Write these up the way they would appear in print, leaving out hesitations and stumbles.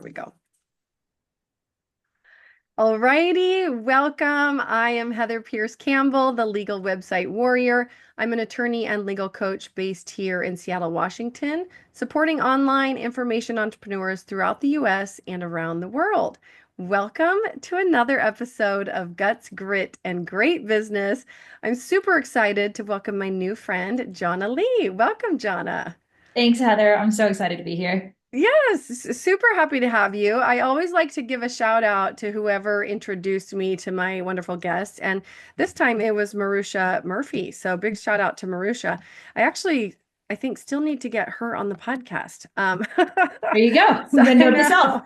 we go. Alrighty, welcome. I am Heather Pierce Campbell, the legal website warrior. I'm an attorney and legal coach based here in Seattle, Washington, supporting online information entrepreneurs throughout the US and around the world. Welcome to another episode of Guts, Grit, and Great Business. I'm super excited to welcome my new friend, Jhana Li. Welcome, Jhana. Thanks, Heather. I'm so excited to be here. Yes, super happy to have you. I always like to give a shout out to whoever introduced me to my wonderful guest. And this time it was Marusha Murphy. So big shout out to Marusha. I think still need to get her on the podcast. There you go. So The I note to self.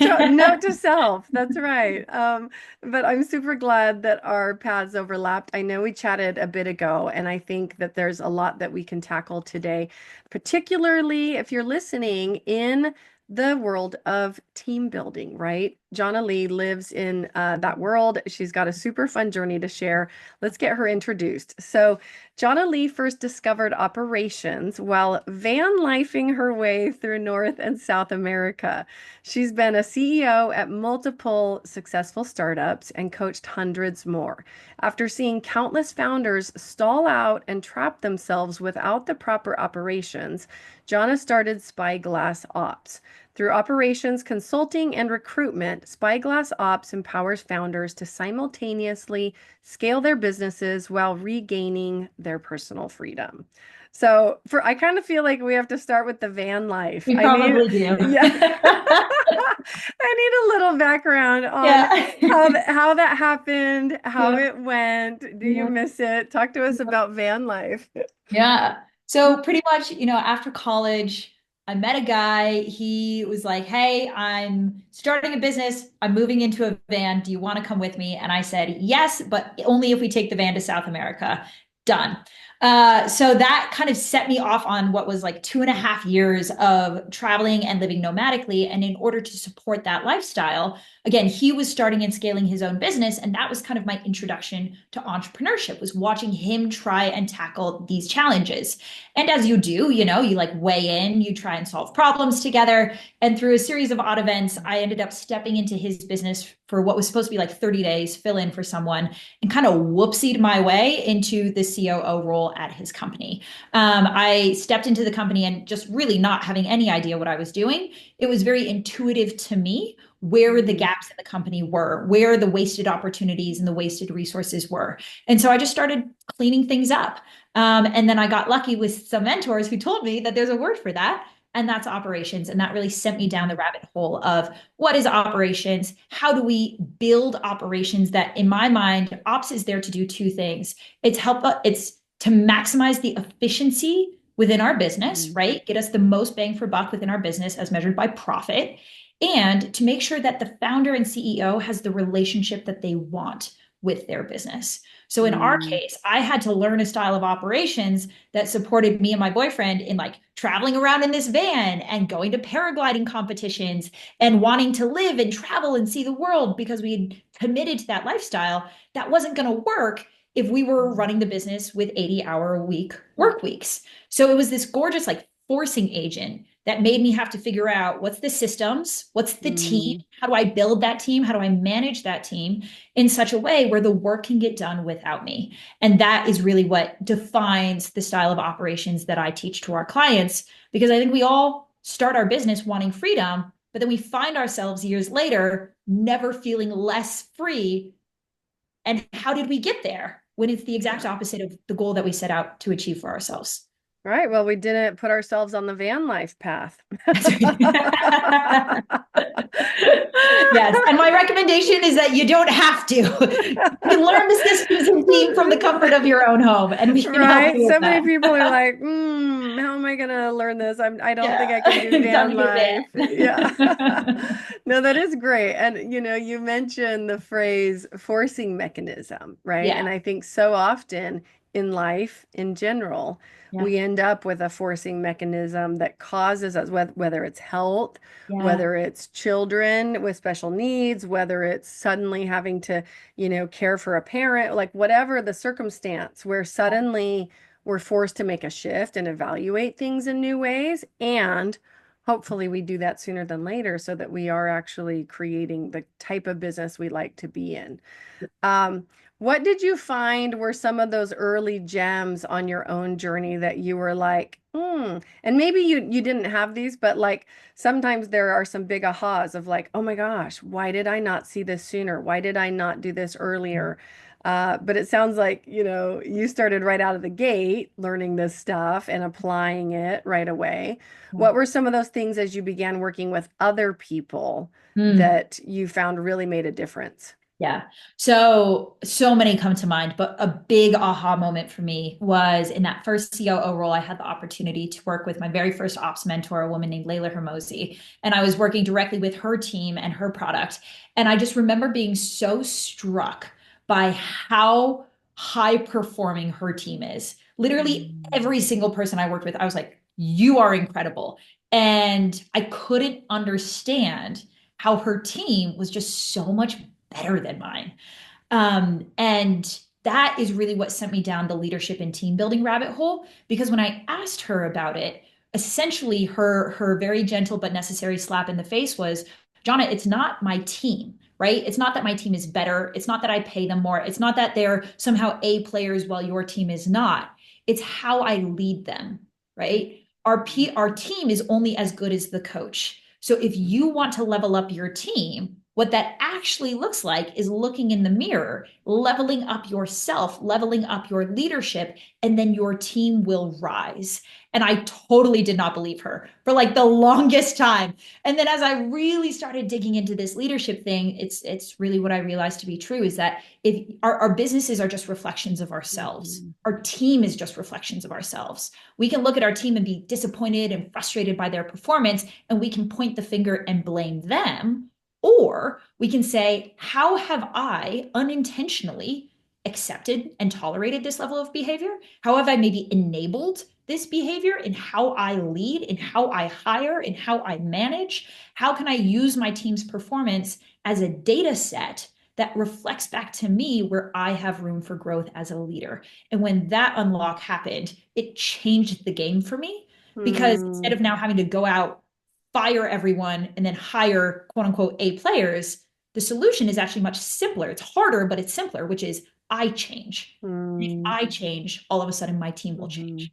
know. Note to self. That's right. But I'm super glad that our paths overlapped. I know we chatted a bit ago, and I think that there's a lot that we can tackle today, particularly if you're listening in the world of team building, right? Jhana Li lives in that world. She's got a super fun journey to share. Let's get her introduced. So, Jhana Li first discovered operations while van lifing her way through North and South America. She's been a CEO at multiple successful startups and coached hundreds more. After seeing countless founders stall out and trap themselves without the proper operations, Jhana started Spyglass Ops. Through operations, consulting, and recruitment, Spyglass Ops empowers founders to simultaneously scale their businesses while regaining their personal freedom. So I kind of feel like we have to start with the van life. We probably do. Yeah. I need a little background on Yeah. how that happened, how Yeah. it went. Do you Yeah. miss it? Talk to us about van life. Yeah. So pretty much, after college, I met a guy. He was like, "Hey, I'm starting a business. I'm moving into a van. Do you want to come with me?" And I said, "Yes, but only if we take the van to South America." Done. So that kind of set me off on what was like 2.5 years of traveling and living nomadically. And in order to support that lifestyle, again, he was starting and scaling his own business, and that was kind of my introduction to entrepreneurship, was watching him try and tackle these challenges. And as you do, you like weigh in, you try and solve problems together. And through a series of odd events, I ended up stepping into his business for what was supposed to be like 30 days, fill in for someone, and kind of whoopsied my way into the COO role at his company. I stepped into the company and just really not having any idea what I was doing. It was very intuitive to me where the Mm. gaps in the company were, where the wasted opportunities and the wasted resources were. And so I just started cleaning things up. And then I got lucky with some mentors who told me that there's a word for that, and that's operations. And that really sent me down the rabbit hole of what is operations? How do we build operations that, in my mind, ops is there to do two things. It's to maximize the efficiency within our business, Mm. right? Get us the most bang for buck within our business as measured by profit, and to make sure that the founder and CEO has the relationship that they want with their business. So in our Mm. case, I had to learn a style of operations that supported me and my boyfriend in like traveling around in this van and going to paragliding competitions and wanting to live and travel and see the world because we had committed to that lifestyle. That wasn't going to work if we were running the business with 80-hour a week work weeks. So it was this gorgeous like forcing agent that made me have to figure out what's the systems, what's the team, Mm. how do I build that team, how do I manage that team in such a way where the work can get done without me. And that is really what defines the style of operations that I teach to our clients, because I think we all start our business wanting freedom, but then we find ourselves years later never feeling less free. And how did we get there when it's the exact opposite of the goal that we set out to achieve for ourselves? Right. Well, we didn't put ourselves on the van life path. Yes. And my recommendation is that you don't have to. You can learn the systems and team from the comfort of your own home, and we can help Right. you with So many that. people are like, how am I gonna learn this? I don't think Yeah. I can do Time van to get life. Yeah. banned. No, that is great. And you mentioned the phrase forcing mechanism, right? Yeah. And I think so often in life in general, Yeah. we end up with a forcing mechanism that causes us, whether it's health, Yeah. whether it's children with special needs, whether it's suddenly having to care for a parent, like whatever the circumstance, where suddenly we're forced to make a shift and evaluate things in new ways. And hopefully we do that sooner than later so that we are actually creating the type of business we like to be in. Um, what did you find were some of those early gems on your own journey that you were like, hmm, and maybe you didn't have these, but like sometimes there are some big ahas of like, oh my gosh, why did I not see this sooner? Why did I not do this earlier? But it sounds like, you started right out of the gate learning this stuff and applying it right away. Yeah. What were some of those things as you began working with other people Mm. that you found really made a difference? Yeah. So many come to mind, but a big aha moment for me was in that first COO role. I had the opportunity to work with my very first ops mentor, a woman named Layla Hermosi, and I was working directly with her team and her product. And I just remember being so struck by how high performing her team is. Literally Mm. every single person I worked with, I was like, you are incredible. And I couldn't understand how her team was just so much better than mine. And that is really what sent me down the leadership and team building rabbit hole. Because when I asked her about it, essentially her very gentle but necessary slap in the face was, Jhana, it's not my team, right? It's not that my team is better. It's not that I pay them more. It's not that they're somehow A players while your team is not. It's how I lead them, right? Our team is only as good as the coach. So if you want to level up your team, what that actually looks like is looking in the mirror, leveling up yourself, leveling up your leadership, and then your team will rise. And I totally did not believe her for like the longest time. And then as I really started digging into this leadership thing, it's really what I realized to be true is that if our businesses are just reflections of ourselves, Mhm. our team is just reflections of ourselves. We can look at our team and be disappointed and frustrated by their performance, and we can point the finger and blame them. Or we can say, how have I unintentionally accepted and tolerated this level of behavior? How have I maybe enabled this behavior in how I lead, in how I hire, in how I manage? How can I use my team's performance as a data set that reflects back to me where I have room for growth as a leader? And when that unlock happened, it changed the game for me because instead Mm, of now having to go out, fire everyone, and then hire quote unquote A players, the solution is actually much simpler. It's harder, but it's simpler, which is I change. And if mm, I change, all of a sudden my team will mhm. change.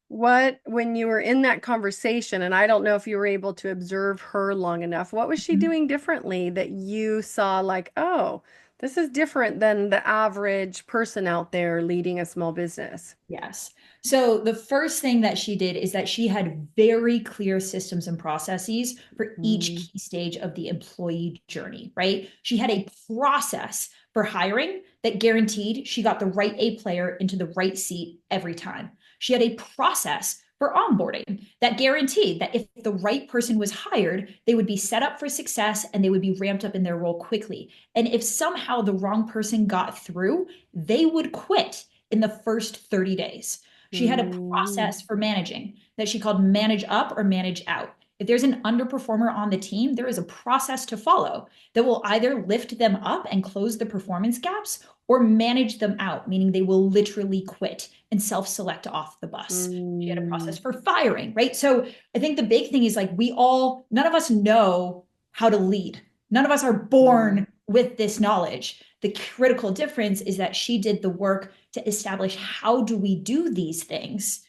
When you were in that conversation, and I don't know if you were able to observe her long enough, what was she Mhm. doing differently that you saw like, oh, this is different than the average person out there leading a small business? Yes. So the first thing that she did is that she had very clear systems and processes for each Mm, key stage of the employee journey, right? She had a process for hiring that guaranteed she got the right A player into the right seat every time. She had a process for onboarding that guaranteed that if the right person was hired, they would be set up for success and they would be ramped up in their role quickly. And if somehow the wrong person got through, they would quit in the first 30 days. She had a mm, process for managing that she called manage up or manage out. If there's an underperformer on the team, there is a process to follow that will either lift them up and close the performance gaps or manage them out, meaning they will literally quit and self select off the bus. She had a process mm, for firing, right? So I think the big thing is like none of us know how to lead. None of us are mm, born with this knowledge. The critical difference is that she did the work to establish how do we do these things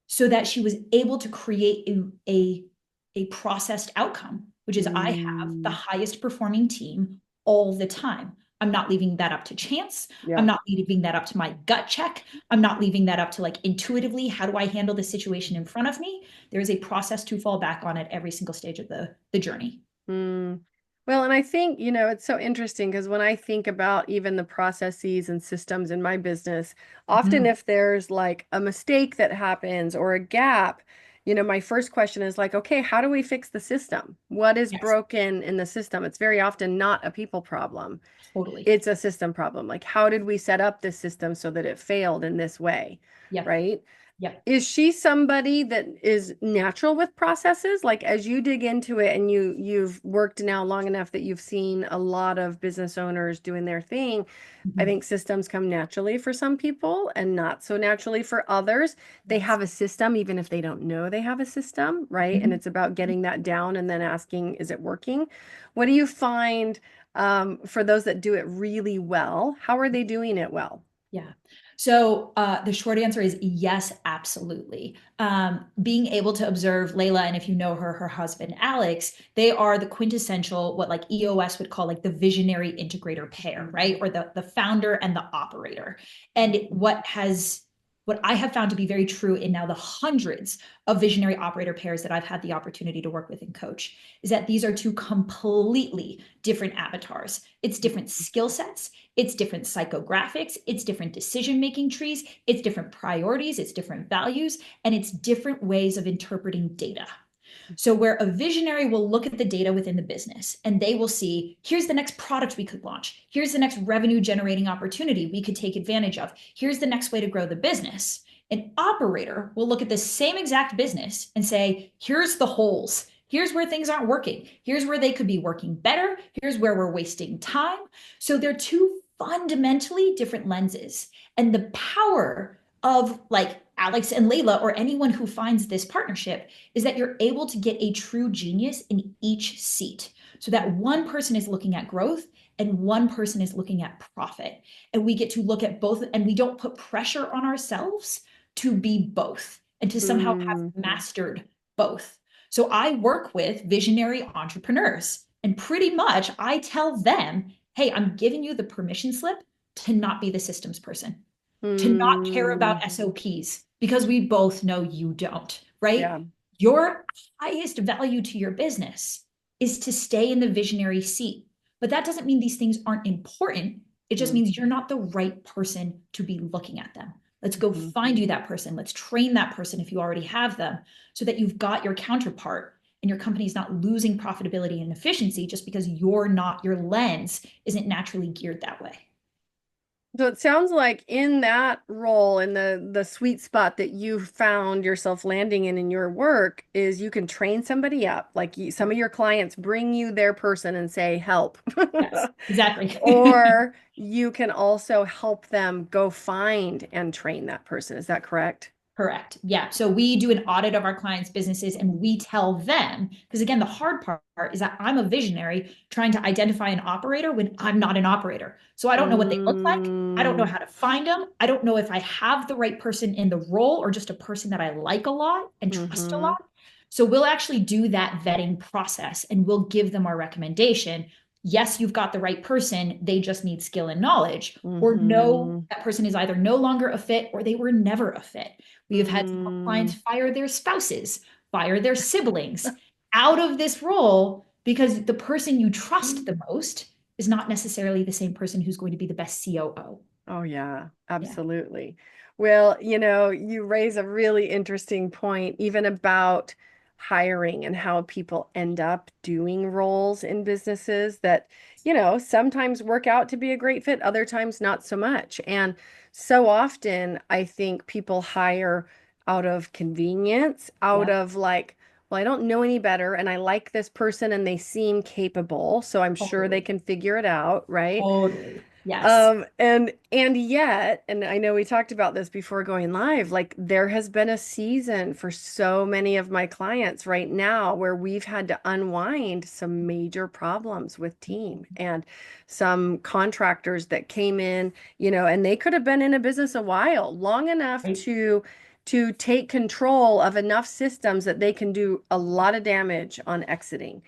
so that she was able to create a processed outcome, which is I have the mm. highest performing team all the time. I'm not leaving that up to chance. I'm Yeah. not leaving that up to my gut check. I'm not leaving that up to like intuitively, how do I handle the situation in front of me? There is a process to fall back on at every single stage of the journey. Mm. Well, and I think, it's so interesting because when I think about even the processes and systems in my business, often Mhm. if there's like a mistake that happens or a gap, my first question is like, okay, how do we fix the system? What is Yes, broken in the system? It's very often not a people problem. totally. It's a system problem. Like, how did we set up this system so that it failed in this way? Yep. Right? Yep. Is she somebody that is natural with processes? Like as you dig into it and you've worked now long enough that you've seen a lot of business owners doing their thing, I Mhm. think systems come naturally for some people and not so naturally for others. They Yes. have a system even if they don't know they have a system, right? And Mhm. it's about getting that down and then asking, is it working? What do you find for those that do it really well? How are they doing it well? Yeah. So the short answer is yes, absolutely. Being able to observe Layla, and if you know her, her husband Alex, they are the quintessential, what like EOS would call like the visionary integrator pair, right? Or the founder and the operator. And what I have found to be very true in now the hundreds of visionary operator pairs that I've had the opportunity to work with and coach is that these are two completely different avatars. It's different skill sets, it's different psychographics, it's different decision making trees, it's different priorities, it's different values, and it's different ways of interpreting data. So, where a visionary will look at the data within the business and they will see here's the next product we could launch, here's the next revenue generating opportunity we could take advantage of, here's the next way to grow the business. An operator will look at the same exact business and say, here's the holes. Here's where things aren't working. Here's where they could be working better. Here's where we're wasting time. So they're two fundamentally different lenses. And the power of like Alex and Layla or anyone who finds this partnership is that you're able to get a true genius in each seat so that one person is looking at growth and one person is looking at profit. And we get to look at both, and we don't put pressure on ourselves to be both and to somehow have Mm, mastered both. So I work with visionary entrepreneurs, and pretty much I tell them, hey, I'm giving you the permission slip to not be the systems person, to not care mm, about SOPs because we both know you don't, right? yeah. Your highest value to your business is to stay in the visionary seat. But that doesn't mean these things aren't important. It just Mm, means you're not the right person to be looking at them. Let's go mhm. find you that person. Let's train that person if you already have them so that you've got your counterpart and your company is not losing profitability and efficiency just because you're not, your lens isn't naturally geared that way. So it sounds like in that role, in the sweet spot that you found yourself landing in your work, is you can train somebody up. Like some of your clients bring you their person and say, help. Yes, exactly. Or you can also help them go find and train that person. Is that correct? Correct. Yeah. So we do an audit of our clients' businesses and we tell them, because again, the hard part is that I'm a visionary trying to identify an operator when I'm not an operator. So I don't know what they look like. I don't know Mm, how to find them. I don't know if I have the right person in the role or just a person that I like a lot and trust a mm-hmm, lot. So we'll actually do that vetting process and we'll give them our recommendation. Yes, you've got the right person. They just need skill and knowledge. Or no, mm-hmm, that person is either no longer a fit or they were never a fit. We have had some clients mm, fire their spouses, fire their siblings out of this role because the person you trust the most is not necessarily the same person who's going to be the best COO. Oh, yeah, Yeah. absolutely. Well, you raise a really interesting point, even about hiring and how people end up doing roles in businesses that, sometimes work out to be a great fit, other times not so much. And so often, I think people hire out of convenience, out Yep. of like, well, I don't know any better, and I like this person and they seem capable, so I'm sure they Totally. can figure it out, right? Totally. Yes. And yet, and I know we talked about this before going live, like there has been a season for so many of my clients right now where we've had to unwind some major problems with team and some contractors that came in, and they could have been in a business a while, long enough Right. to take control of enough systems that they can do a lot of damage on exiting,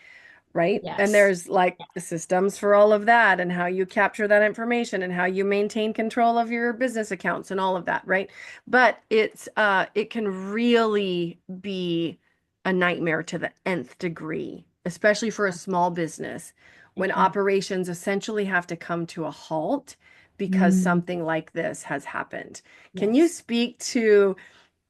right? And Yes. there's like the systems for all of that and how you capture that information and how you maintain control of your business accounts and all of that, right? But it can really be a nightmare to the nth degree, especially for a small business It when can. operations essentially have to come to a halt because Mm, something like this has happened. Can you yes. speak to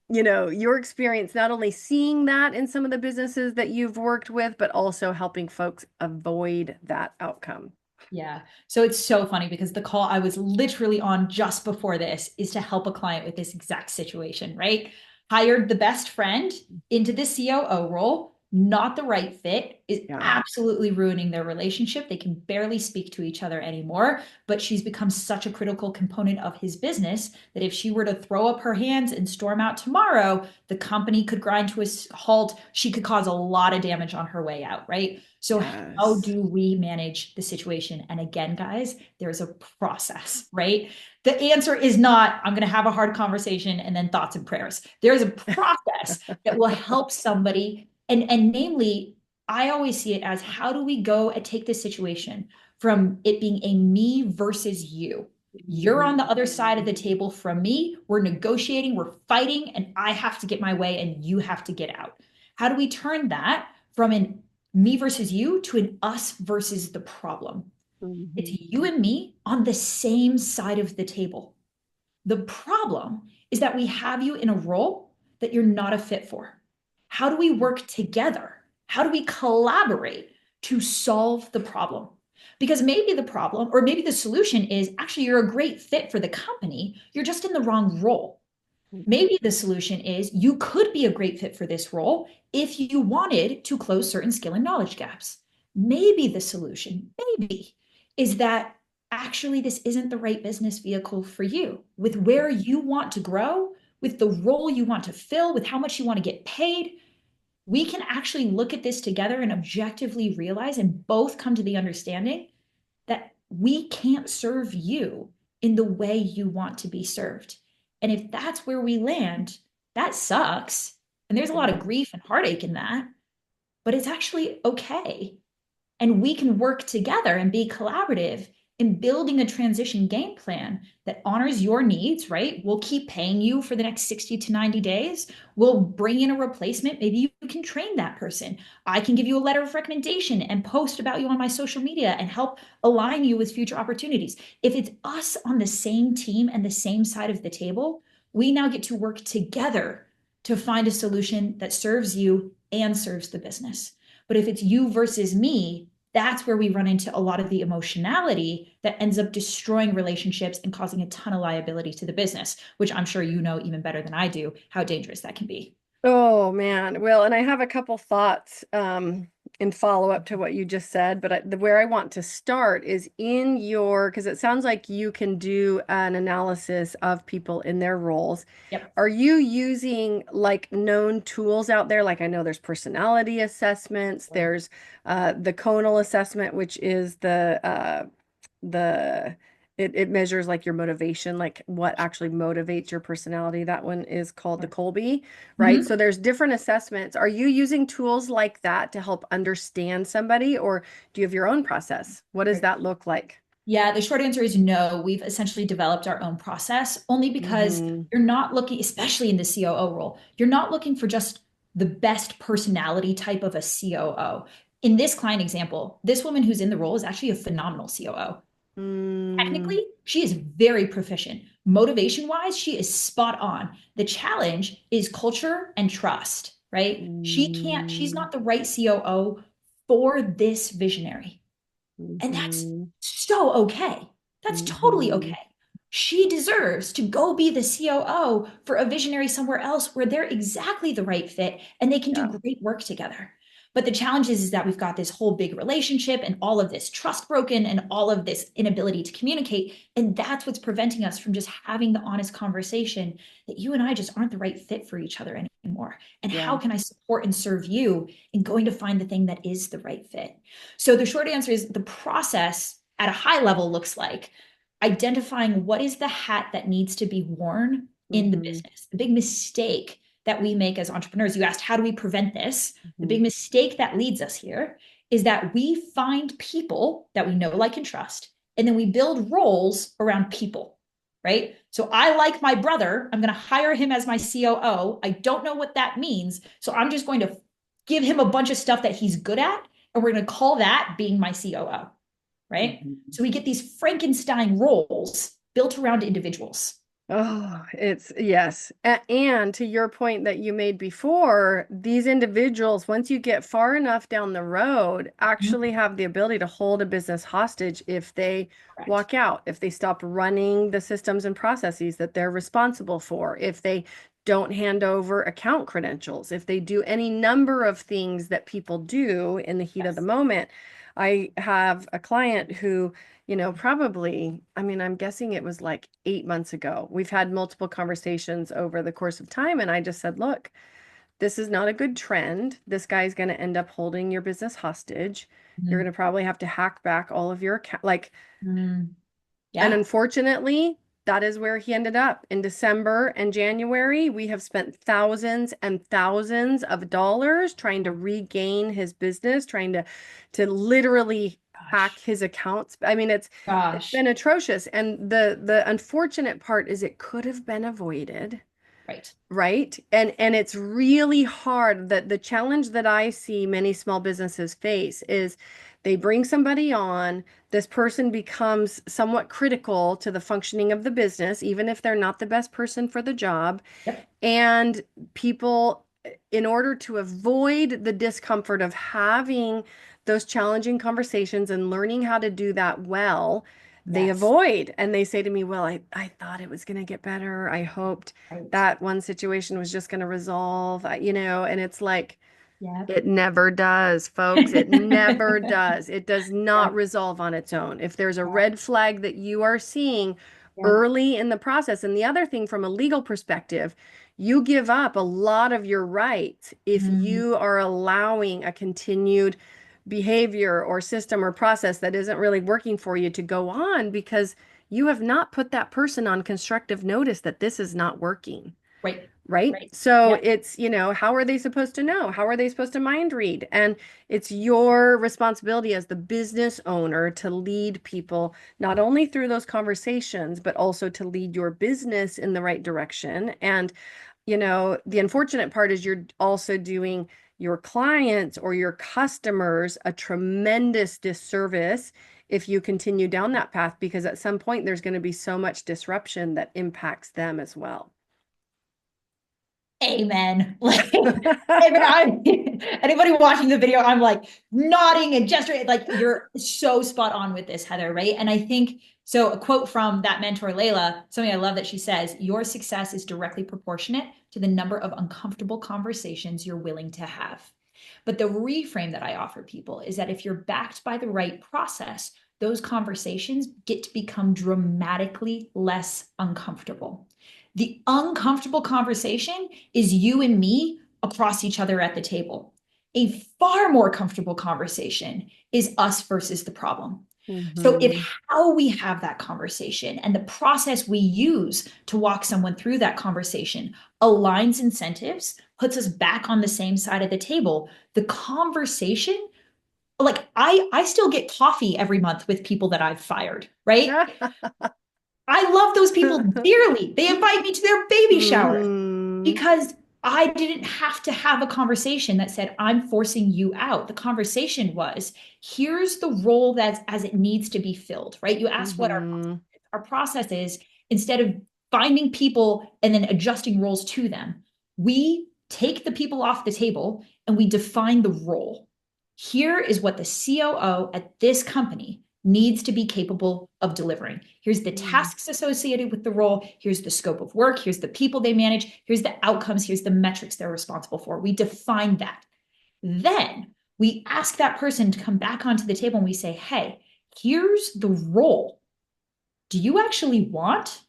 your experience not only seeing that in some of the businesses that you've worked with, but also helping folks avoid that outcome. Yeah. So it's so funny because the call I was literally on just before this is to help a client with this exact situation, right? Hired the best friend into the COO role, not the right fit, is Yeah. absolutely ruining their relationship. They can barely speak to each other anymore, but she's become such a critical component of his business that if she were to throw up her hands and storm out tomorrow, the company could grind to a halt. She could cause a lot of damage on her way out, right? So how Yes. do we manage the situation? And again, guys, there's a process, right? The answer is not, I'm going to have a hard conversation and then thoughts and prayers. There's a process that will help somebody. And namely, I always see it as how do we go and take this situation from it being a me versus you? You're on the other side of the table from me. We're negotiating, we're fighting, and I have to get my way and you have to get out. How do we turn that from an me versus you to an us versus the problem? It's Mhm. you and me on the same side of the table. The problem is that we have you in a role that you're not a fit for. How do we work together? How do we collaborate to solve the problem? Because maybe the problem or maybe the solution is actually you're a great fit for the company, you're just in the wrong role. Maybe the solution is you could be a great fit for this role if you wanted to close certain skill and knowledge gaps. Maybe the solution, maybe, is that actually this isn't the right business vehicle for you with where you want to grow, with the role you want to fill, with how much you want to get paid. We can actually look at this together and objectively realize and both come to the understanding that we can't serve you in the way you want to be served. And if that's where we land, that sucks. And there's a lot of Mhm. grief and heartache in that, but it's actually okay. And we can work together and be collaborative in building a transition game plan that honors your needs, right? We'll keep paying you for the next 60 to 90 days. We'll bring in a replacement. Maybe you can train that person. I can give you a letter of recommendation and post about you on my social media and help align you with future opportunities. If it's us on the same team and the same side of the table, we now get to work together to find a solution that serves you and serves the business. But if it's you versus me, that's where we run into a lot of the emotionality that ends up destroying relationships and causing a ton of liability to the business, which I'm sure you know even better than I do how dangerous that can be. Oh man. Well, and I have a couple thoughts in follow up to what you just said, but where I want to start is in your, because it sounds like you can do an analysis of people in their roles. Yep. Are you using like known tools out there? Like I know there's personality assessments, there's the conal assessment, which is the it measures like your motivation, like what actually motivates your personality. That one is called the Colby, right? Mm-hmm. So there's different assessments. Are you using tools like that to help understand somebody, or do you have your own process? What does that look like? Yeah, the short answer is no. We've essentially developed our own process only because Mm-hmm. you're not looking, especially in the COO role, you're not looking for just the best personality type of a COO. In this client example, this woman who's in the role is actually a phenomenal COO. Mm-hmm. Technically, she is very proficient. Motivation wise, she is spot on. The challenge is culture and trust, right? She's not the right COO for this visionary. And that's Mm-hmm. so okay. That's totally Mm-hmm. okay. She deserves to go be the COO for a visionary somewhere else where they're exactly the right fit and they can do Yeah. great work together. But the challenge is that we've got this whole big relationship and all of this trust broken and all of this inability to communicate. And that's what's preventing us from just having the honest conversation that you and I just aren't the right fit for each other anymore. And how Yeah. can I support and serve you in going to find the thing that is the right fit? So the short answer is the process at a high level looks like identifying what is the hat that needs to be worn in the Mm-hmm. business. The big mistake that we make as entrepreneurs, you asked, how do we prevent this? The Mm-hmm. big mistake that leads us here is that we find people that we know, like, and trust, and then we build roles around people, right? So I like my brother. I'm going to hire him as my COO. I don't know what that means. So I'm just going to give him a bunch of stuff that he's good at and we're going to call that being my COO, right? Mm-hmm. So we get these Frankenstein roles built around individuals. Oh, it's yes. And to your point that you made before, these individuals, once you get far enough down the road, Mhm. actually have the ability to hold a business hostage if they Correct. walk out, if they stop running the systems and processes that they're responsible for, if they don't hand over account credentials, if they do any number of things that people do in the heat of the Yes. moment. I have a client who probably, I mean, I'm guessing it was like 8 months ago. We've had multiple conversations over the course of time, and I just said, look, this is not a good trend. This guy's going to end up holding your business hostage. You're Mhm. going to probably have to hack back all of your account. Like, Mm. and Yeah. unfortunately, that is where he ended up. In December and January, we have spent thousands and thousands of dollars trying to regain his business, trying to literally hack Gosh. his accounts. I mean, it's been Gosh. atrocious. And the unfortunate part is it could have been avoided. Right. Right. And it's really hard that the challenge that I see many small businesses face is they bring somebody on, this person becomes somewhat critical to the functioning of the business, even if they're not the best person for the job. Yep. And people, in order to avoid the discomfort of having those challenging conversations and learning how to do that well, they Yes. avoid and they say to me, well, I thought it was going to get better. I hoped Right. that one situation was just going to resolve, and it's like, Yep. it never does, folks. It never does. It does not Yep. resolve on its own. If there's a Yep. red flag that you are seeing Yep. early in the process, and the other thing from a legal perspective, you give up a lot of your rights if Mm. you are allowing a continued behavior or system or process that isn't really working for you to go on because you have not put that person on constructive notice that this is not working. Right. Right? Right. So Yep. it's, how are they supposed to know? How are they supposed to mind read? And it's your responsibility as the business owner to lead people not only through those conversations, but also to lead your business in the right direction. And, the unfortunate part is you're also doing your clients or your customers a tremendous disservice if you continue down that path, because at some point there's going to be so much disruption that impacts them as well. Amen. Like, anybody watching the video, I'm like nodding and gesturing. Like, you're so spot on with this, Heather, right? And I think so. A quote from that mentor, Layla, something I love that she says, your success is directly proportionate to the number of uncomfortable conversations you're willing to have. But the reframe that I offer people is that if you're backed by the right process, those conversations get to become dramatically less uncomfortable. The uncomfortable conversation is you and me across each other at the table. A far more comfortable conversation is us versus the problem. So, if Hmm. how we have that conversation and the process we use to walk someone through that conversation aligns incentives, puts us back on the same side of the table, the conversation, like I still get coffee every month with people that I've fired, right? I love those people dearly. They invite me to their baby showers Hmm. because I didn't have to have a conversation that said, I'm forcing you out. The conversation was, here's the role that's as it needs to be filled, right? You asked what Hmm. our process is. Instead of finding people and then adjusting roles to them, we take the people off the table and we define the role. Here is what the COO at this company needs to be capable of delivering. Here's the tasks associated with the role. Here's the scope of work. Here's the people they manage. Here's the outcomes. Here's the metrics they're responsible for. We define that. Then we ask that person to come back onto the table and we say, hey, here's the role. Do you actually want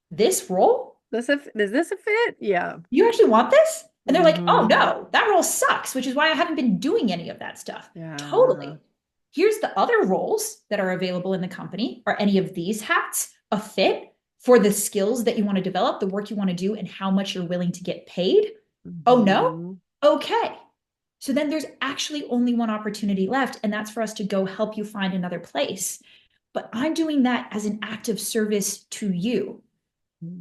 this role? Is this a fit? Yeah. Do you actually want this? And they're like, oh Hmm. no, that role sucks, which is why I haven't been doing any of that stuff. Yeah. Totally. Here's the other roles that are available in the company. Are any of these hats a fit for the skills that you want to develop, the work you want to do, and how much you're willing to get paid? Oh no? Hmm. Okay. So then there's actually only one opportunity left, and that's for us to go help you find another place. But I'm doing that as an act of service to you.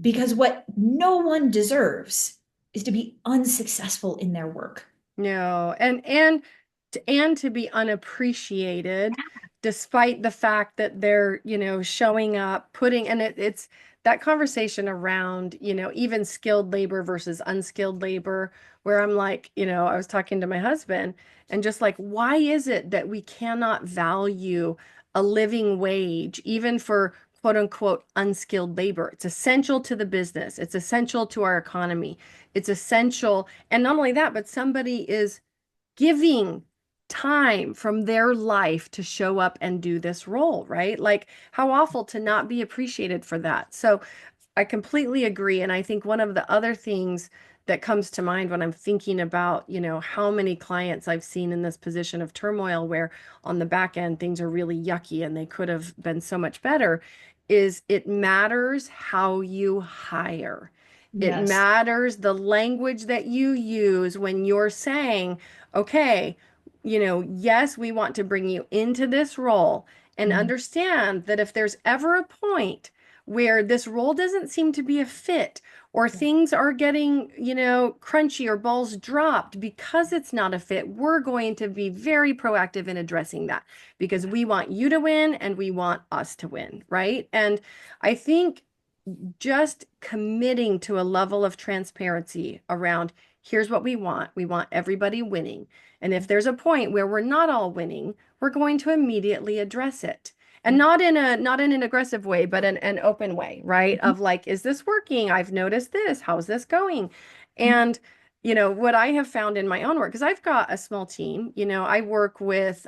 Because what no one deserves is to be unsuccessful in their work. No. And to be unappreciated despite the fact that they're, showing up, putting, and it's that conversation around, even skilled labor versus unskilled labor, where I'm like, I was talking to my husband and just like, why is it that we cannot value a living wage, even for quote unquote unskilled labor? It's essential to the business, it's essential to our economy, it's essential. And not only that, but somebody is giving time from their life to show up and do this role, right? Like, how awful to not be appreciated for that. So I completely agree. And I think one of the other things that comes to mind when I'm thinking about, how many clients I've seen in this position of turmoil where on the back end things are really yucky and they could have been so much better, is it matters how you hire. It Yes. matters the language that you use when you're saying, okay, yes, we want to bring you into this role, and Mhm. understand that if there's ever a point where this role doesn't seem to be a fit, or Yeah. things are getting, crunchy or balls dropped because it's not a fit, we're going to be very proactive in addressing that because Yeah. we want you to win and we want us to win, right? And I think just committing to a level of transparency around here's what we want. We want everybody winning. And if there's a point where we're not all winning, we're going to immediately address it. And Yeah. not in an aggressive way, but an open way, right? Mhm. Of like, is this working? I've noticed this. How's this going? Mhm. And what I have found in my own work, because I've got a small team, I work with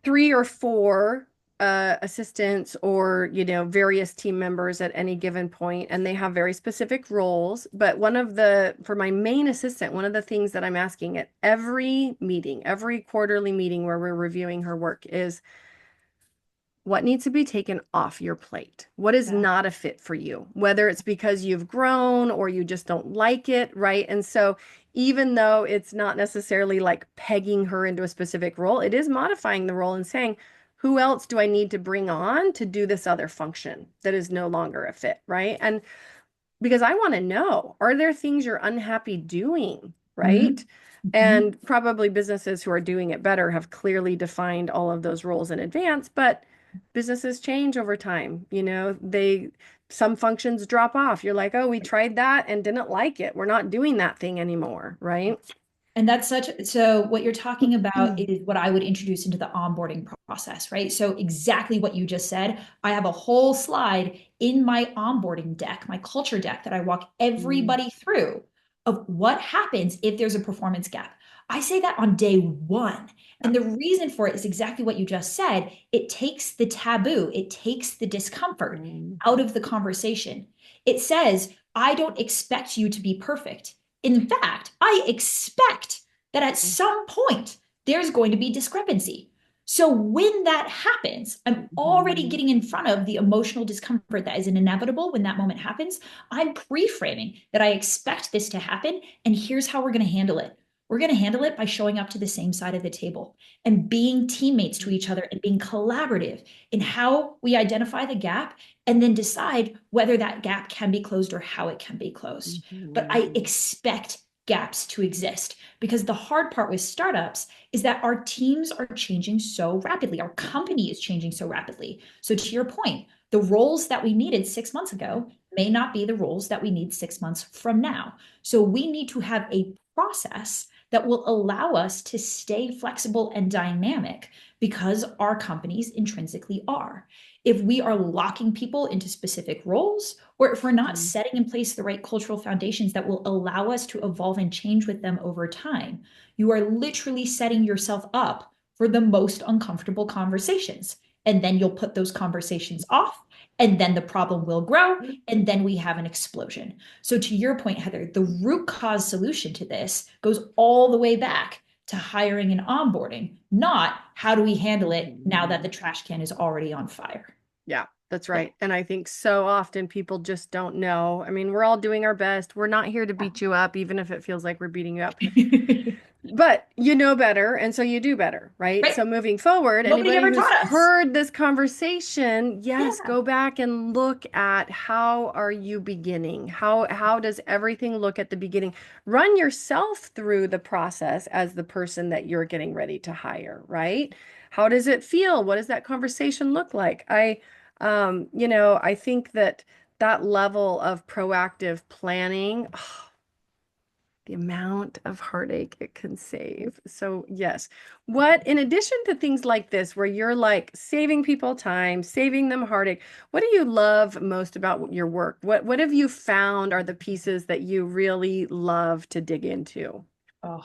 3 or 4 assistants or various team members at any given point, and they have very specific roles. But for my main assistant, one of the things that I'm asking at every meeting, every quarterly meeting where we're reviewing her work, is what needs to be taken off your plate? What is Yeah. not a fit for you? Whether it's because you've grown or you just don't like it, right? And so, even though it's not necessarily like pegging her into a specific role, it is modifying the role and saying, who else do I need to bring on to do this other function that is no longer a fit, right? And because I want to know, are there things you're unhappy doing, right? Mhm. And probably businesses who are doing it better have clearly defined all of those roles in advance, but businesses change over time. Some functions drop off. You're like, oh, we tried that and didn't like it. We're not doing that thing anymore, right? And that's so what you're talking about is what I would introduce into the onboarding process, right? So exactly what you just said. I have a whole slide in my onboarding deck, my culture deck that I walk Mm, everybody through of what happens if there's a performance gap. I say that on day one. yeah. And the reason for it is exactly what you just said. It takes the taboo, it takes the discomfort Mm, out of the conversation. It says, I don't expect you to be perfect. In fact, I expect that at some point there's going to be discrepancy. So when that happens, I'm already mhm, getting in front of the emotional discomfort that is inevitable when that moment happens. I'm pre-framing that I expect this to happen, and here's how we're going to handle it. We're going to handle it by showing up to the same side of the table and being teammates to each mhm, other and being collaborative in how we identify the gap and then decide whether that gap can be closed or how it can be closed. But I mhm, expect gaps to exist because the hard part with startups is that our teams are changing so rapidly. Our company is changing so rapidly. So, to your point, the roles that we needed 6 months ago may not be the roles that we need 6 months from now. So, we need to have a process that will allow us to stay flexible and dynamic because our companies intrinsically are. If we are locking people into specific roles, or if we're not mhm, setting in place the right cultural foundations that will allow us to evolve and change with them over time, you are literally setting yourself up for the most uncomfortable conversations. And then you'll put those conversations off, and then the problem will grow, and then we have an explosion. So, to your point, Heather, the root cause solution to this goes all the way back to hiring and onboarding, not how do we handle it now that the mhm. trash can is already on fire. Yeah, that's Yeah. right. And I think so often people just don't know. I mean, we're all doing our best. We're not here to beat you up, even if it feels like we're beating you up. But you know better, and so you do better, right? Right? So moving forward, Nobody anybody ever who's taught us. heard this conversation, yes, Yeah. go back and look at how are you beginning? How does everything look at the beginning? Run yourself through the process as the person that you're getting ready to hire, right? How does it feel? What does that conversation look like? I think that that level of proactive planning, the amount of heartache it can save. So, yes. In addition to things like this, where you're like saving people time, saving them heartache, what do you love most about your work? What have you found are the pieces that you really love to dig into? Oh,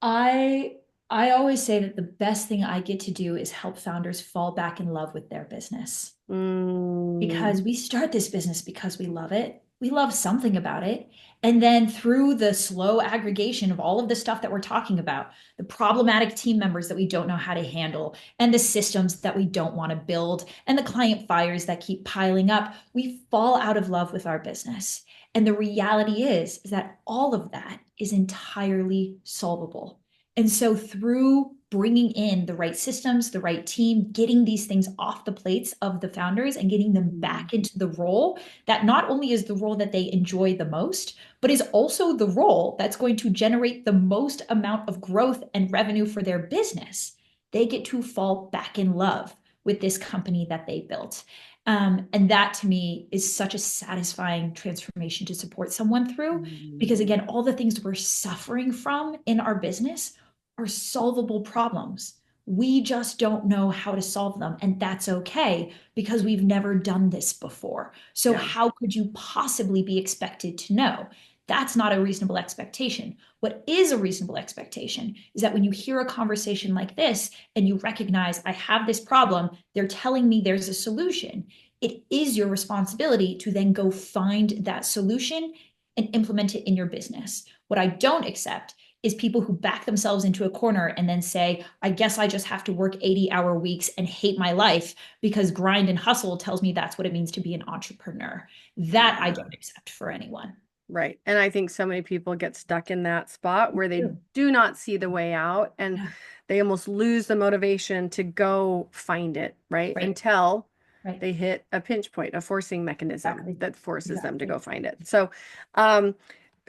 I I always say that the best thing I get to do is help founders fall back in love with their business. Mm, Because we start this business because we love it. We love something about it. And then through the slow aggregation of all of the stuff that we're talking about, the problematic team members that we don't know how to handle, and the systems that we don't want to build, and the client fires that keep piling up, we fall out of love with our business. And the reality is that all of that is entirely solvable. And so through bringing in the right systems, the right team, getting these things off the plates of the founders and getting them mm, back into the role that not only is the role that they enjoy the most, but is also the role that's going to generate the most amount of growth and revenue for their business, they get to fall back in love with this company that they built. And that to me is such a satisfying transformation to support someone through. Because mm, again, all the things we're suffering from in our business are solvable problems. We just don't know how to solve them. And that's okay because we've never done this before. So, yeah. how could you possibly be expected to know? That's not a reasonable expectation. What is a reasonable expectation is that when you hear a conversation like this and you recognize, I have this problem, they're telling me there's a solution. It is your responsibility to then go find that solution and implement it in your business. What I don't accept is people who back themselves into a corner and then say, I guess I just have to work 80-hour weeks and hate my life because grind and hustle tells me that's what it means to be an entrepreneur. That I Yeah. don't accept for anyone. Right. And I think so many people get stuck in that spot Me where they too. do not see the way out and Yeah. they almost lose the motivation to go find it, right? Right. Until Right. they hit a pinch point, a forcing mechanism Exactly. that forces them to Exactly. go find it. So, um,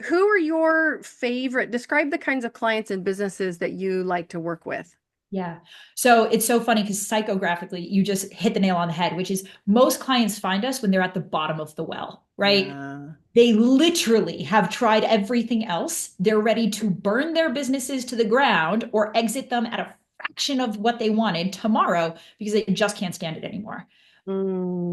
who are your favorite? Describe the kinds of clients and businesses that you like to work with. Yeah. So it's so funny because psychographically, you just hit the nail on the head, which is most clients find us when they're at the bottom of the well, right? Yeah. They literally have tried everything else. They're ready to burn their businesses to the ground or exit them at a fraction of what they wanted tomorrow because they just can't stand it anymore.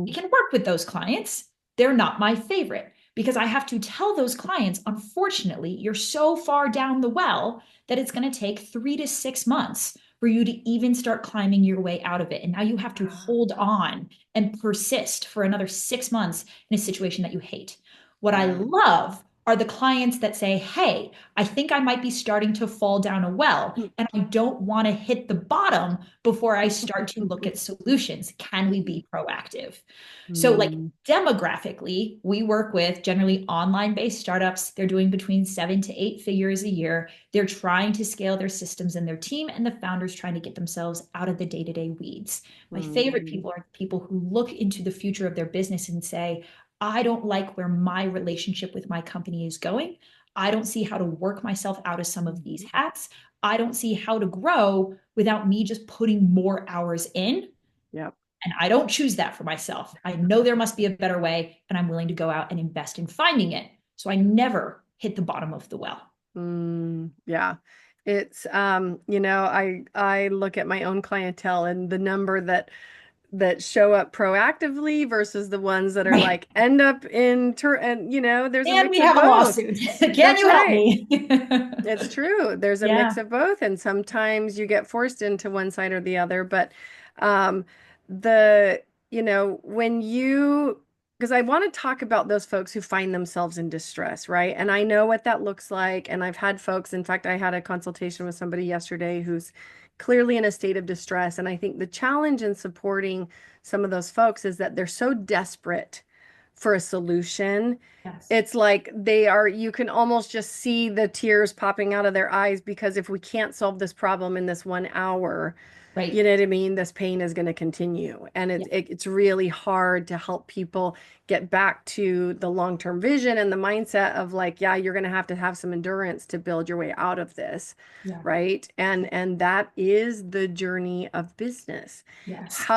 I Mm, can work with those clients. They're not my favorite because I have to tell those clients, unfortunately, you're so far down the well that it's going to take 3 to 6 months for you to even start climbing your way out of it. And now you have to hold on and persist for another 6 months in a situation that you hate. What I yeah. love are the clients that say, hey, I think I might be starting to fall down a well, and I don't want to hit the bottom before I start to look at solutions. Can we be proactive? So, like Mm, demographically, we work with generally online based startups. They're doing between 7 to 8 figures a year. They're trying to scale their systems and their team, and the founders trying to get themselves out of the day to day weeds. My favorite mm, people are the people who look into the future of their business and say, I don't like where my relationship with my company is going. I don't see how to work myself out of some of these mm. hats. I don't see how to grow without me just putting more hours in. Yep. And I don't choose that for myself. I know there must be a better way, and I'm willing to go out and invest in finding it. So I never hit the bottom of the well. Yeah. It's I look at my own clientele and the number that show up proactively versus the ones that are Right. like end up in tur and there's a And mix we of have a both. lawsuit. Can That's you help right. me? It's true. There's a mix Yeah. of both, and sometimes you get forced into one side or the other. But um, the, when because I want to talk about those folks who find themselves in distress, right? And I know what that looks like. And I've had folks, in fact, I had a consultation with somebody yesterday who's clearly in a state of distress. And I think the challenge in supporting some of those folks is that they're so desperate for a solution. Yes. It's like you can almost just see the tears popping out of their eyes because if we can't solve this problem in this 1 hour, Right. You know what I mean? This pain is going to continue. And Yeah. it's really hard to help people get back to the long-term vision and the mindset of like, yeah, you're going to have some endurance to build your way out of this, Yeah. right? And that is the journey of business. Yes.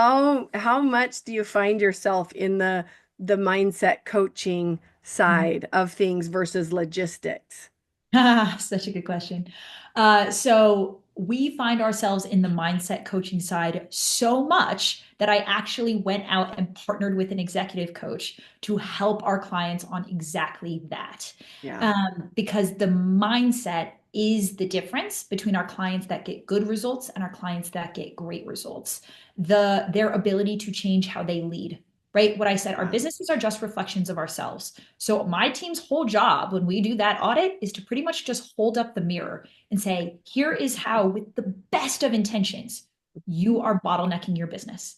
How much do you find yourself in the mindset coaching side of things versus logistics? Such a good question. So we find ourselves in the mindset coaching side so much that I actually went out and partnered with an executive coach to help our clients on exactly that. Yeah. Because the mindset is the difference between our clients that get good results and our clients that get great results. Their ability to change how they lead. Right? What I said, our Yeah. businesses are just reflections of ourselves. So my team's whole job when we do that audit is to pretty much just hold up the mirror and say, here is how, with the best of intentions, you are bottlenecking your business.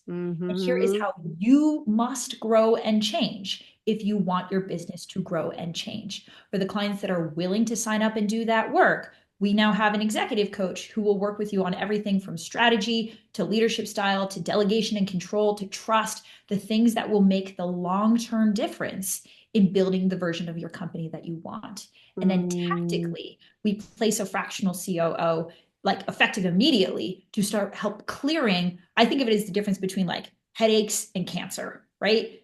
And here is Mm-hmm. how you must grow and change if you want your business to grow and change. For the clients that are willing to sign up and do that work, we now have an executive coach who will work with you on everything from strategy to leadership style to delegation and control to trust, the things that will make the long-term difference in building the version of your company that you want. And then Mm, tactically, we place a fractional COO like effective immediately to start help clearing. I think of it as the difference between like headaches and cancer, right?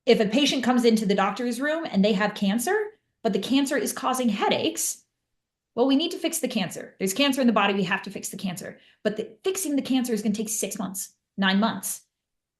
If a patient comes into the doctor's room and they have cancer, but the cancer is causing headaches, well, we need to fix the cancer. There's cancer in the body. We have to fix the cancer. But fixing the cancer is going to take 6 months, 9 months,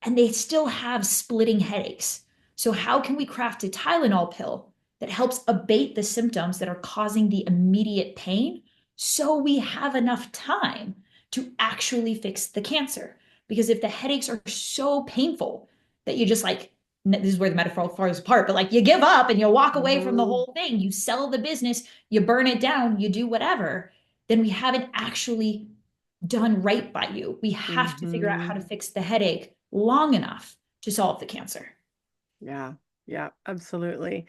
and they still have splitting headaches. So, how can we craft a Tylenol pill that helps abate the symptoms that are causing the immediate pain so we have enough time to actually fix the cancer? Because if the headaches are so painful that you just like, this is where the metaphor falls apart, but like you give up and you walk away from the mhm, whole thing, you sell the business, you burn it down, you do whatever, then we haven't actually done right by you. We have to figure out how mhm. to fix the headache long enough to solve the cancer. Yeah, yeah, absolutely.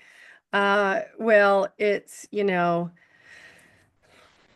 Well, it's, if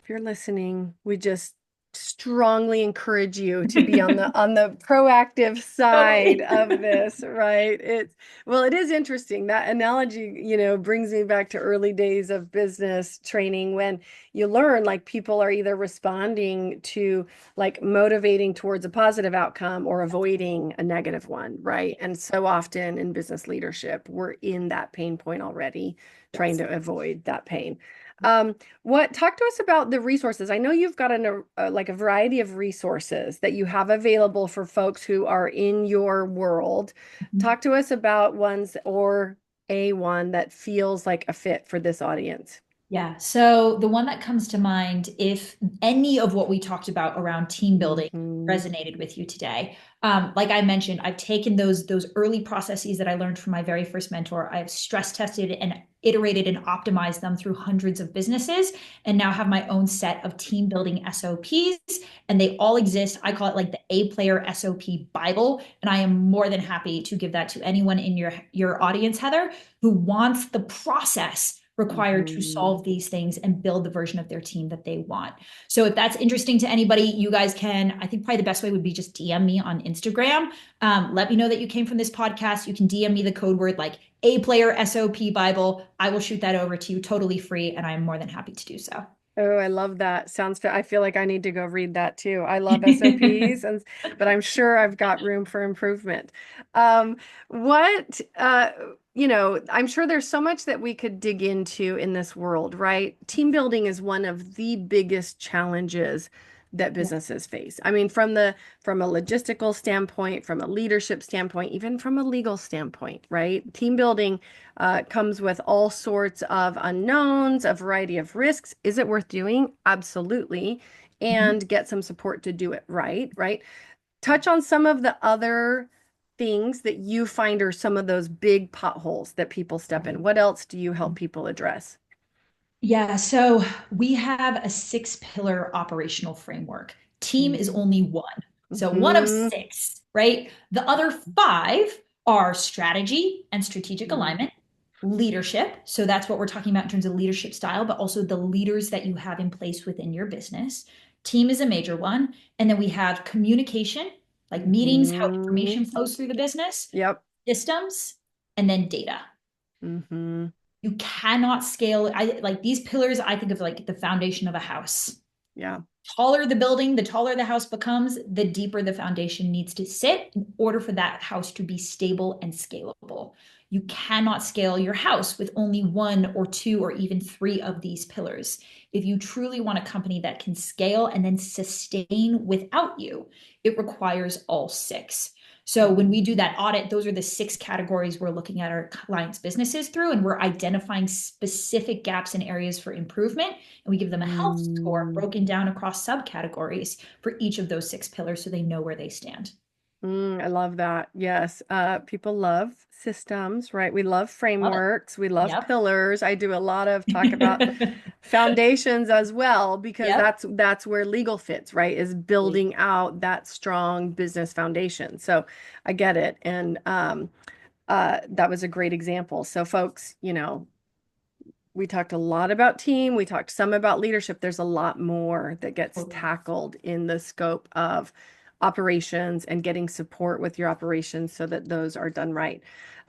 you're listening, we just strongly encourage you to be on the proactive side Totally. of this, right? It is interesting. That analogy, brings me back to early days of business training when you learn like people are either responding to like motivating towards a positive outcome or avoiding a negative one, right? And so often in business leadership, we're in that pain point already, trying Yes. to avoid that pain. Talk to us about the resources. I know you've got like a variety of resources that you have available for folks who are in your world. Mhm. Talk to us about ones or a one that feels like a fit for this audience. Yeah. So the one that comes to mind, if any of what we talked about around team building Hmm. resonated with you today, like I mentioned, I've taken those early processes that I learned from my very first mentor. I've stress tested and iterated and optimized them through hundreds of businesses, and now have my own set of team building SOPs, and they all exist. I call it like the A player SOP Bible, and I am more than happy to give that to anyone in your audience, Heather, who wants the process required to Hmm. solve these things and build the version of their team that they want. So if that's interesting to anybody, you guys can, I think probably the best way would be just DM me on Instagram. Let me know that you came from this podcast. You can DM me the code word like A player SOP Bible. I will shoot that over to you totally free, and I'm more than happy to do so. Oh, I love that. I feel like I need to go read that too. I love SOPs but I'm sure I've got room for improvement. Um, what I'm sure there's so much that we could dig into in this world, right? Team building is one of the biggest challenges that Yeah. businesses face. I mean, from a logistical standpoint, from a leadership standpoint, even from a legal standpoint, right? Team building comes with all sorts of unknowns, a variety of risks. Is it worth doing? Absolutely. Mhm. And get some support to do it right, right? Touch on some of the other things that you find are some of those big potholes that people step in. What else do you help people address? Yeah, so we have a six-pillar operational framework. Team is only one. So one of Mm-hmm. six, right? The other five are strategy and strategic alignment, leadership. So that's what we're talking about in terms of leadership style, but also the leaders that you have in place within your business, Team is a major one. And then we have communication, like meetings, how Hmm. information flows through the business, Yep. systems, and then data. Hmm. You cannot scale. I like these pillars, I think of like the foundation of a house. Yeah. Taller the building, the taller the house becomes, the deeper the foundation needs to sit in order for that house to be stable and scalable. You cannot scale your house with only one or two or even three of these pillars. If you truly want a company that can scale and then sustain without you, it requires all six. So when we do that audit, those are the six categories we're looking at our clients' businesses through, and we're identifying specific gaps and areas for improvement. And we give them a health score Mm. broken down across subcategories for each of those six pillars so they know where they stand. I love that. Yes. People love systems, right? We love Love it. frameworks. We love Yep. pillars. I do a lot of talk about foundations as well because Yep. that's where legal fits, right? Is building out that strong business foundation. So I get it. And that was a great example. So folks, we talked a lot about team. We talked some about leadership. There's a lot more that gets Totally. tackled in the scope of operations and getting support with your operations so that those are done right.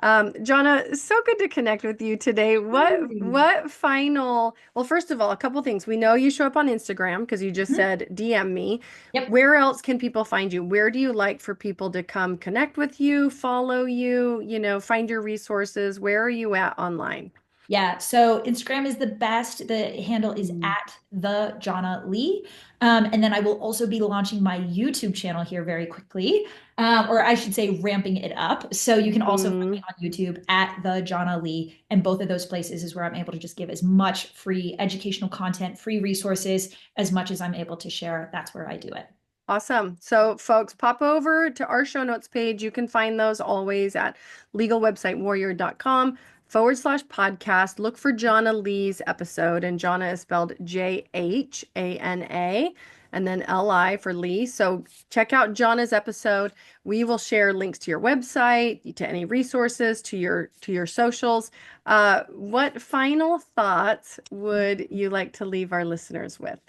Jhana, so good to connect with you today. What final, well, first of all, a couple things. We know you show up on Instagram because you just Mhm. said DM me. Yep. Where else can people find you? Where do you like for people to come connect with you, follow you, find your resources? Where are you at online? Yeah, so Instagram is the best. The handle is Mm. at the Jhana Li. And then I will also be launching my YouTube channel here very quickly, or I should say, ramping it up. So you can also find me Mhm. on YouTube at the Jhana Li. And both of those places is where I'm able to just give as much free educational content, free resources, as much as I'm able to share. That's where I do it. Awesome. So, folks, pop over to our show notes page. You can find those always at legalwebsitewarrior.com/podcast. Look for Jhana Lee's episode, and Jhana is spelled Jhana and then Li for Lee. So, check out Jhana's episode. We will share links to your website, to any resources, to your socials. What final thoughts would you like to leave our listeners with?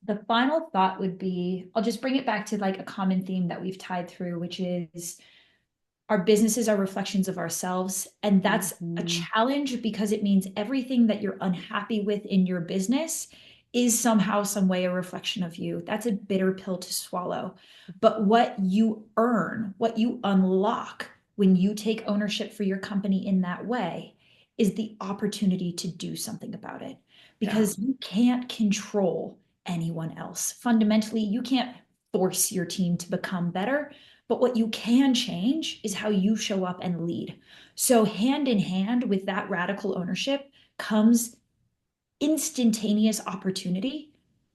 The final thought would be, I'll just bring it back to like a common theme that we've tied through, which is our businesses are reflections of ourselves. And that's a Mhm. challenge because it means everything that you're unhappy with in your business is somehow, some way a reflection of you. That's a bitter pill to swallow. But what you earn, what you unlock when you take ownership for your company in that way is the opportunity to do something about it Yeah. because you can't control anyone else. Fundamentally, you can't force your team to become better, but what you can change is how you show up and lead. So, hand in hand with that radical ownership comes instantaneous opportunity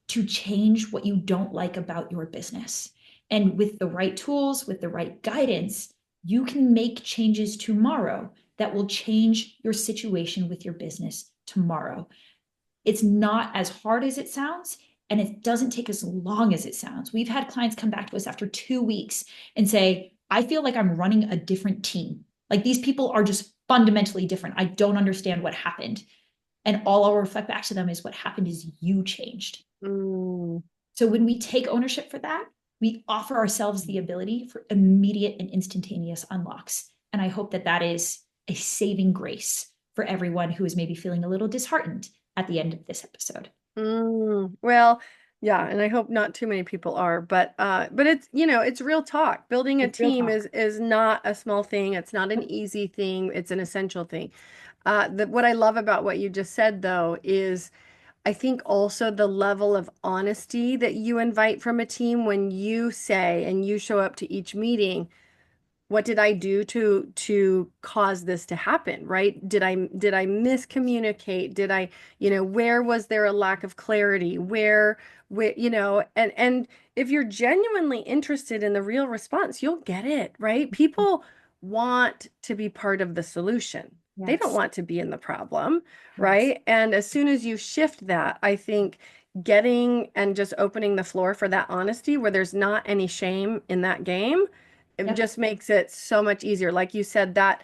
to change what you don't like about your business. And with the right tools, with the right guidance, you can make changes tomorrow that will change your situation with your business tomorrow. It's not as hard as it sounds, and it doesn't take as long as it sounds. We've had clients come back to us after 2 weeks and say, I feel like I'm running a different team. Like these people are just fundamentally different. I don't understand what happened. And all I'll reflect back to them is what happened is you changed. Mm. So when we take ownership for that, we offer ourselves the ability for immediate and instantaneous unlocks. And I hope that that is a saving grace for everyone who is maybe feeling a little disheartened at the end of this episode. Well, yeah, and I hope not too many people are, but it's real talk. Building a It's real team talk. is not a small thing. It's not an easy thing. It's an essential thing. What I love about what you just said though is I think also the level of honesty that you invite from a team when you say and you show up to each meeting, what did I do to cause this to happen, right? Did I miscommunicate? Did I, where was there a lack of clarity? Where, and if you're genuinely interested in the real response, you'll get it, right? People want to be part of the solution. They don't Yes. want to be in the problem, Yes. right? And as soon as you shift that, I think getting and just opening the floor for that honesty where there's not any shame in that game, it Yep. just makes it so much easier. Like you said, that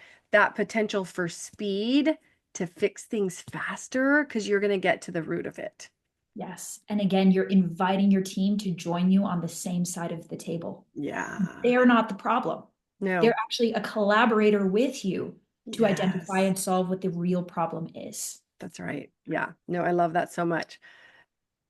potential for speed to fix things faster because you're going to get to the root of it. Yes. And again, you're inviting your team to join you on the same side of the table. Yeah. They are not the problem. They're No. actually a collaborator with you to identify Yes. and solve what the real problem is. That's right. Yeah. No, I love that so much.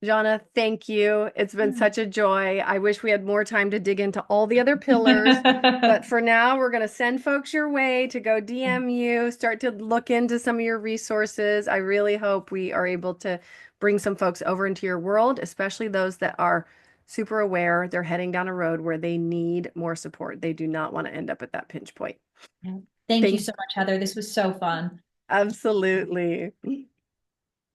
Jhana, thank you. It's been such a joy. I wish we had more time to dig into all the other pillars, but for now, we're going to send folks your way to go DM you, start to look into some of your resources. I really hope we are able to bring some folks over into your world, especially those that are super aware they're heading down a road where they need more support. They do not want to end up at that pinch point. Thank you Thank, so much, Heather. This was so fun. absolutely.